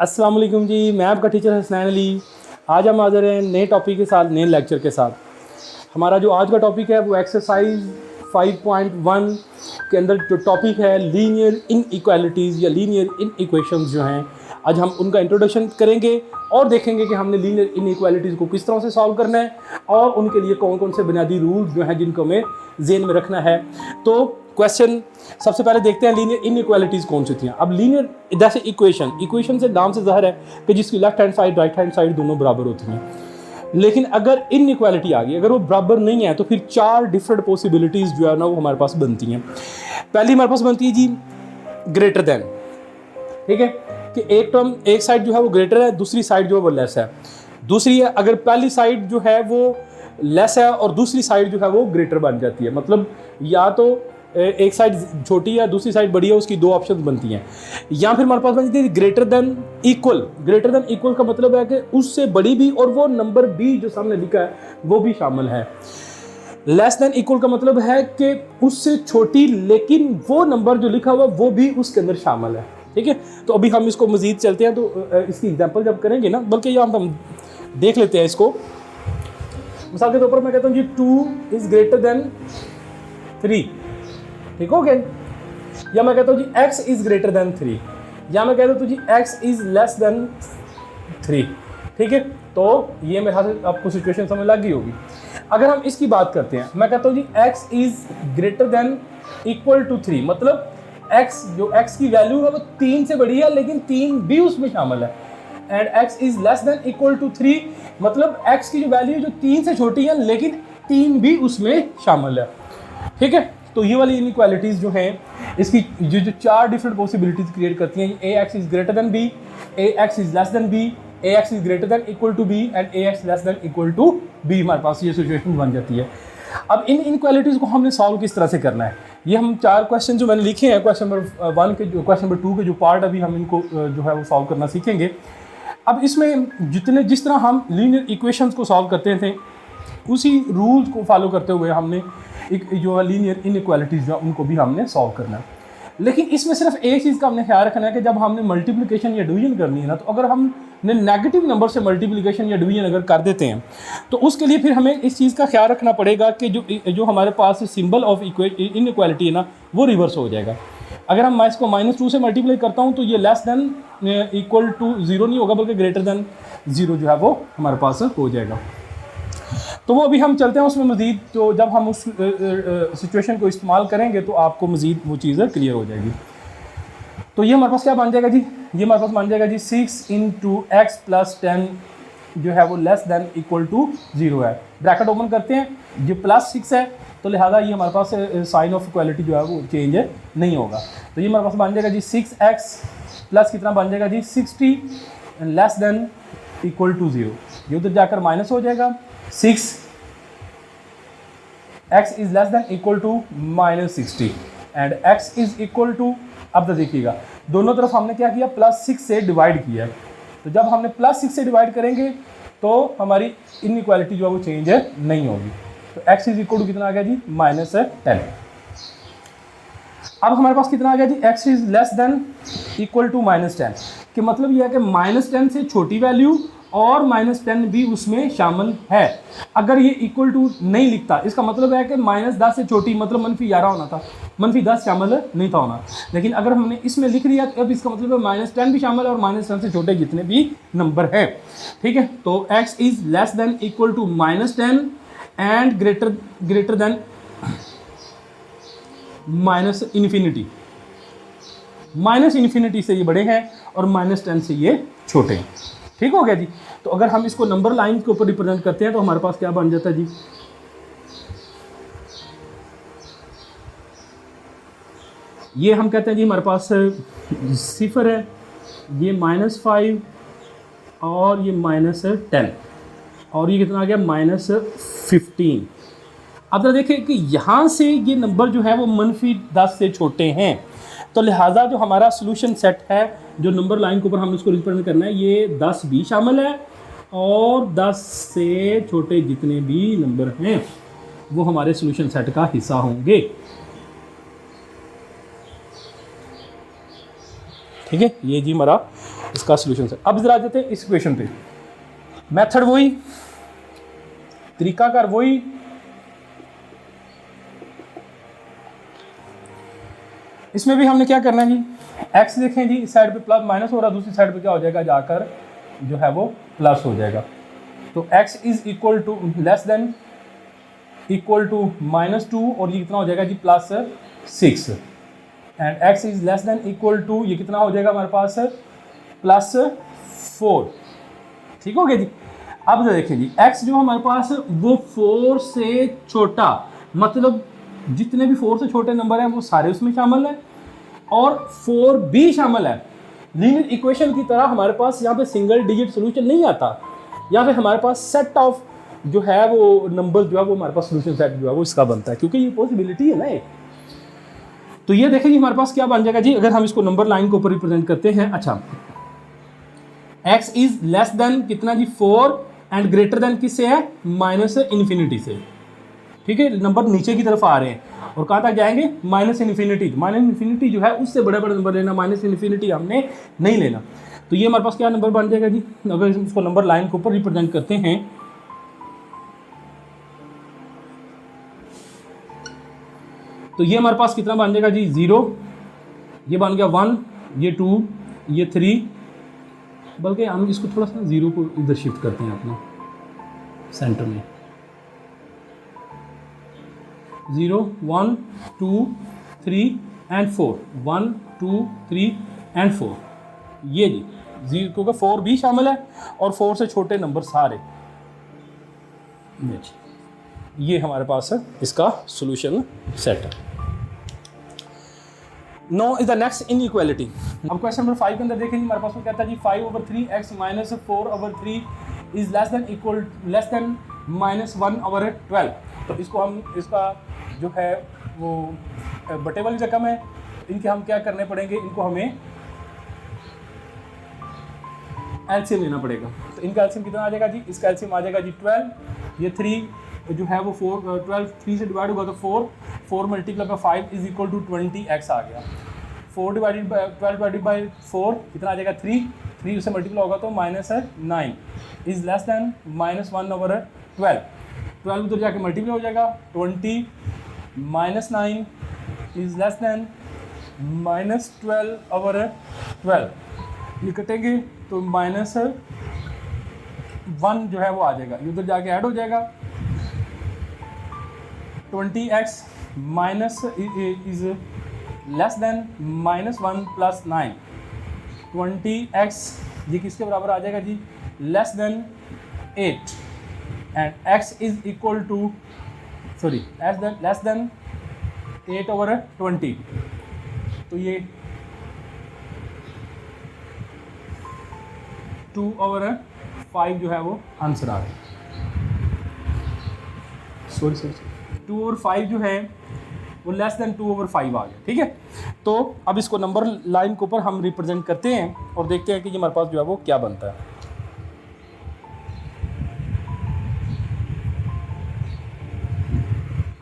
अस्सलाम वालेकुम जी, मैं आपका टीचर हसनैन अली। आज हम हाज़िर हैं नए टॉपिक के साथ, नए लेक्चर के साथ। हमारा जो आज का टॉपिक है वो एक्सरसाइज 5.1 के अंदर जो टॉपिक है लीनियर इनइक्वालिटीज़ या लीनियर इनइक्वेशंस जो हैं, आज हम उनका इंट्रोडक्शन करेंगे और देखेंगे कि हमने लीनियर इनइक्वालिटीज़ को किस तरह से सॉल्व करना है और उनके लिए कौन कौन से बुनियादी रूल्स जो हैं जिनको हमें ज़हन में रखना है। तो क्वेश्चन सबसे पहले देखते हैं लीनियर इनइक्वालिटीज़ कौन सी थी। अब लीनियर जैसे इक्वेशन से नाम से ज़ाहिर है कि जिसकी left hand side right hand side दोनों बराबर होती हैं, लेकिन अगर इनइक्वालिटी आ गई, अगर वो बराबर नहीं है, तो फिर चार डिफरेंट पॉसिबिलिटीज़ जो है ना वो हमारे पास बनती हैं। पहली हमारे पास बनती है जी ग्रेटर देन, ठीक है, कि एक टर्म एक साइड जो है वो ग्रेटर है, दूसरी साइड जो है वो लेस है। दूसरी है अगर पहली साइड जो है वो लेस है और दूसरी साइड जो है वो ग्रेटर बन जाती है, मतलब या तो एक साइड छोटी है दूसरी साइड बड़ी है, उसकी दो ऑप्शन बनती हैं। या फिर हमारे पास बनती है greater than equal. Greater than equal का मतलब है कि उससे बड़ी भी और वो नंबर भी जो सामने लिखा है वो भी शामिल है। लेस देन इक्वल का मतलब है कि उससे छोटी लेकिन वो नंबर जो लिखा हुआ वो भी उसके अंदर शामिल है, ठीक है। तो अभी हम इसको मजीद चलते हैं, तो इसकी एग्जांपल जब करेंगे ना, बल्कि यहाँ हम देख लेते हैं इसको। मिसाल के तौर पर मैं कहता हूँ जी 2 इज ग्रेटर देन 3, ठीक हो गया। या मैं कहता हूँ जी x इज ग्रेटर देन 3, या मैं कहता हूँ जी x इज लेस देन 3, ठीक है। तो ये मेरे ख्याल से आपको सिचुएशन समझ लग गई होगी। अगर हम इसकी बात करते हैं, मैं कहता हूँ जी x is greater than equal to 3, मतलब x जो x की वैल्यू है वो 3 से बड़ी है लेकिन 3 भी उसमें शामिल है। And x is less than equal to 3, मतलब x की जो वैल्यू है जो 3 से छोटी है लेकिन 3 भी उसमें शामिल है, ठीक है। तो ये वाली इनइक्वालिटीज़ जो हैं इसकी जो चार डिफरेंट पॉसिबिलिटीज़ क्रिएट करती हैं, A X is greater than B, A X is less than B, A X is greater than equal to B and A X less than equal to B. हमारे पास ये situation बन जाती है। अब इन inequalities को हमने सॉल्व किस तरह से करना है, ये हम चार क्वेश्चन जो मैंने लिखे हैं, क्वेश्चन नंबर 1 के जो क्वेश्चन नंबर 2 के जो पार्ट अभी हम इनको जो है वो सॉल्व करना सीखेंगे। अब इसमें जिस तरह हम लीनियर इक्वेशंस को सॉल्व करते थे उसी रूल्स को फॉलो करते हुए हमने एक जो लीनियर इनइक्वालिटीज़ जो उनको भी हमने सॉल्व करना है। लेकिन इसमें सिर्फ एक चीज़ का हमने ख्याल रखना है कि जब हमने मल्टीप्लिकेशन या डिवीजन करनी है ना, तो अगर हमने नेगेटिव नंबर से मल्टीप्लिकेशन या डिवीजन अगर कर देते हैं तो उसके लिए फिर हमें इस चीज़ का ख्याल रखना पड़ेगा कि जो हमारे पास सिंबल ऑफ इनइक्वालिटी है ना वो रिवर्स हो जाएगा। अगर हम इसको -2 से मल्टीप्लाई करता हूँ तो ये लेस देन इक्वल टू 0 नहीं होगा, बल्कि ग्रेटर देन 0 जो है वो हमारे पास हो जाएगा। तो वो अभी हम चलते हैं उसमें मज़ीद, तो जब हम उस सिचुएशन को इस्तेमाल करेंगे तो आपको मज़ीद वो चीज़ें क्लियर हो जाएगी। तो ये हमारे पास क्या बन जाएगा जी, ये हमारे पास बन जाएगा जी 6 × x + 10 जो है वो लेस देन इक्वल टू 0 है। ब्रैकेट ओपन करते हैं, ये +6 है तो लिहाजा ये हमारे पास साइन ऑफ इक्वालिटी जो है वो चेंज नहीं होगा। तो ये हमारे पास बन जाएगा जी 6x प्लस कितना बन जाएगा जी 60 लेस देन इक्वल टू 0, ये उधर जाकर माइनस हो जाएगा। 6 x is less than equal to -60 and x is equal to, अब तो देखिएगा दोनों तरफ हमने क्या किया, +6 से डिवाइड किया। तो जब हमने +6 से डिवाइड करेंगे तो हमारी इनइक्वालिटी जो है वो चेंज नहीं होगी। तो x इज इक्वल टू कितना आ गया जी -10। अब हमारे पास कितना आ गया जी x is less than equal to -10, कि मतलब यह है कि -10 से छोटी वैल्यू और -10 भी उसमें शामिल है। अगर ये इक्वल टू नहीं लिखता इसका मतलब है कि -10 से छोटी मतलब -11 होना था, -10 शामिल नहीं था होना। लेकिन अगर हमने इसमें लिख दिया तो अब इसका मतलब है -10 भी शामिल है और -10 से छोटे जितने भी नंबर हैं, ठीक है। तो x is less than equal to -10 and greater than -∞। -∞ से ये बड़े हैं और -10 से ये छोटे हैं, ठीक हो गया जी। तो अगर हम इसको नंबर लाइन के ऊपर रिप्रेजेंट करते हैं तो हमारे पास क्या बन जाता है जी, ये हम कहते हैं जी हमारे पास 0 है, ये -5 और ये -10 और ये कितना आ गया -15। अब तो देखिए कि यहाँ से ये नंबर जो है वो -10 से छोटे हैं, तो लिहाजा जो हमारा सोल्यूशन सेट है जो नंबर लाइन के ऊपर हम इसको रिप्रेजेंट करना है ये 10 भी शामिल है और 10 से छोटे जितने भी नंबर हैं वो हमारे सोल्यूशन सेट का हिस्सा होंगे, ठीक है। ये जी हमारा इसका सोल्यूशन है। अब जरा जाते हैं इस इक्वेशन पे, मेथड वही, तरीकाकार वही, इसमें भी हमने क्या करना है जी, x देखें जी, इस साइड पे प्लस माइनस हो रहा है, दूसरी साइड पे क्या हो जाएगा, जाकर जो है वो प्लस हो जाएगा। तो x is equal to less than equal to -2 और ये कितना हो जाएगा जी, +6 and x is less than equal to ये कितना हो जाएगा हमारे पास, +4। ठीक हो गया जी। अब देखिए जी, x जो हमारे पास वो 4 से छोटा, मतलब जितने भी 4 से छोटे नंबर हैं वो सारे उसमें शामिल हैं और 4 भी शामिल है। लीनियर इक्वेशन की तरह हमारे पास यहाँ पे सिंगल डिजिट सोल्यूशन नहीं आता, यहाँ पे हमारे पास सेट ऑफ जो है वो नंबर जो है वो हमारे पास सोल्यूशन सेट जो है वो इसका बनता है, क्योंकि ये पॉसिबिलिटी है ना एक। तो ये देखें जी हमारे पास क्या बन जाएगा जी, अगर हम इसको नंबर लाइन के ऊपर रिप्रेजेंट करते हैं। अच्छा, x इज लेस देन कितना जी, 4 एंड ग्रेटर देन किससे है, -∞ से। ठीक है, नंबर नीचे की तरफ आ रहे हैं और कहाँ तक जाएंगे, -∞ जो है उससे बड़े बड़े नंबर लेना, -∞ हमने नहीं लेना। तो ये हमारे पास क्या नंबर बन जाएगा जी, अगर इसको नंबर लाइन के ऊपर रिप्रेजेंट करते हैं, तो ये हमारे पास कितना बन जाएगा जी, 0, ये बन गया 1, ये 2, ये 3, बल्कि हम इसको थोड़ा सा 0 को इधर शिफ्ट करते हैं अपना सेंटर में, 0 1 2 3 एंड 4, 1 2 3 एंड 4, ये जी 0, क्योंकि 4 भी शामिल है और 4 से छोटे नंबर सारे। ये हमारे पास है इसका सॉल्यूशन सेट है। Now is the next inequality. अब क्वेश्चन नंबर 5 के अंदर देखें जी, हमारे पास वो कहता है जी 5/3x minus 4/3 is less then -1/12। तो इसको हम, इसका जो है वो बटे वाली रकम है, इनके हम क्या करने पड़ेंगे, इनको हमें एलसीएम लेना पड़ेगा। तो इनका एलसीएम कितना आ जाएगा जी, इसका एलसीएम आ जाएगा जी 12, ये 3 जो है वो 12 3 से डिवाइड होगा तो 4 multiply by 5 is equal to 20x आ गया। 4 डिवाइडेड बाई 12 डिवाइडेड बाई 4 कितना आ जाएगा, 3 उससे मल्टीप्लाई होगा तो -9 इज लेस देन -1/12। 12 उधर जाके मल्टीप्लाई हो जाएगा, 20 -9 इज लेस देन -12/12। ये कटेंगे तो -1 जो है वो आ जाएगा, ये उधर जाके ऐड हो जाएगा। 20x minus is less then -1 + 9, 20x ये किसके बराबर आ जाएगा जी, less than 8 and x is equal to less than 8/20। तो ये 2/5 जो है वो आंसर आ गया। सॉरी 2/5 जो है वो लेस देन 2/5 आ गया। ठीक है, तो अब इसको नंबर लाइन के ऊपर हम रिप्रेजेंट करते हैं और देखते हैं कि ये हमारे पास जो है वो क्या बनता है।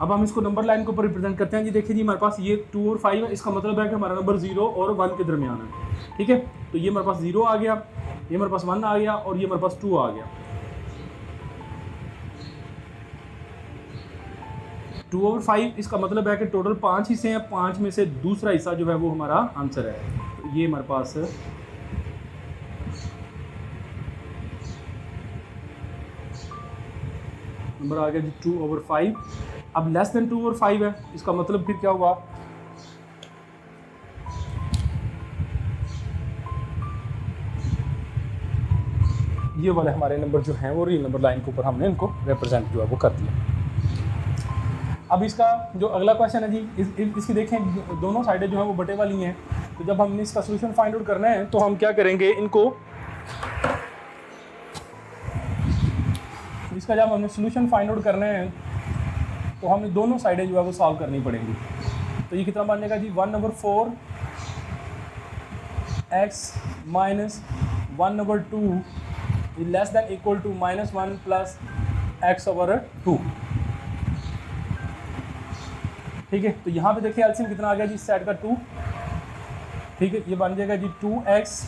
अब हम इसको नंबर लाइन के ऊपर रिप्रेजेंट करते हैं जी। देखिए जी, हमारे पास ये 2 और 5 है, इसका मतलब है कि हमारा नंबर 0 और 1 के दरमियान है। ठीक है, तो ये हमारे पास 0 आ गया, ये हमारे पास 1 आ गया और ये हमारे पास 2 आ गया। 2/5 इसका मतलब है कि टोटल 5 हिस्से हैं, 5 में से दूसरा हिस्सा जो है वो हमारा आंसर है। तो ये हमारे पास नंबर आ गया जी 2/5। अब लेस देन 2/5 है, इसका मतलब फिर क्या हुआ, ये वाले हमारे नंबर जो हैं वो रियल नंबर लाइन के ऊपर हमने इनको रिप्रेजेंट जो है वो कर दिया। अब इसका जो अगला क्वेश्चन है जी, इसकी देखें दोनों साइडें जो हैं वो बटे वाली हैं। तो जब हमने इसका सोल्यूशन फाइंड आउट करना है तो हम क्या करेंगे, इसका जब हमने सोल्यूशन फाइंड आउट करना है तो हमें दोनों साइडें जो है वो सॉल्व करनी पड़ेंगी। तो ये कितना बन जाएगा जी, 1/4 x minus 1/2 is less than equal to -1 plus x/2। ठीक है, तो यहाँ पे देखिए एलसीएम कितना आ गया जी, इस साइड का 2। ठीक है, ये बन जाएगा जी 2x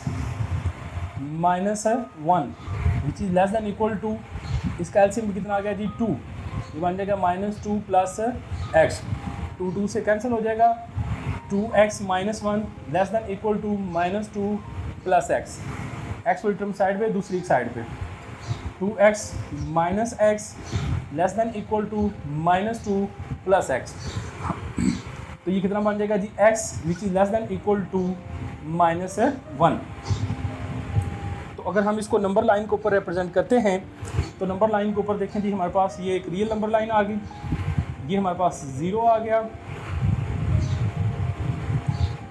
माइनस है 1 which is less than equal to, इसका एलसीएम कितना आ गया जी 2, ये बन जाएगा -2 प्लस एक्स, 2 से कैंसिल हो जाएगा, 2x minus 1 less than equal to -2 plus x, x वाली टर्म साइड पे, दूसरी साइड पे 2x minus x less than equal to -2 plus x, तो ये कितना बन जाएगा जी x which is less than equal to -1। तो अगर हम इसको नंबर लाइन के ऊपर रिप्रेजेंट करते हैं तो नंबर लाइन के ऊपर देखें जी हमारे पास ये एक रियल नंबर लाइन आ गई, ये हमारे पास 0 आ गया,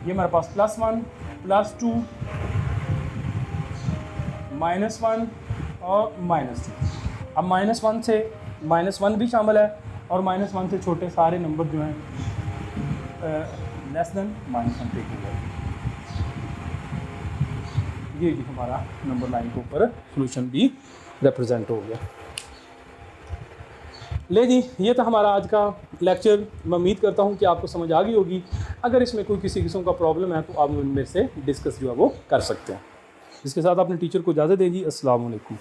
ये हमारे पास +1 +2 -1 और -2। अब -1 से -1 भी शामिल है और -1 से छोटे सारे नंबर जो हैं लेस देन -1 टेक हुआ। ये जी हमारा नंबर लाइन के ऊपर सोल्यूशन भी रिप्रेजेंट हो गया। ले जी, ये था हमारा आज का लेक्चर। मैं उम्मीद करता हूँ कि आपको समझ आ गई होगी। अगर इसमें कोई किसी किस्म का प्रॉब्लम है तो आप उनमें से डिस्कस जो है वो कर सकते हैं। इसके साथ अपने टीचर को इजाज़त दीजिए। अस्सलाम वालेकुम।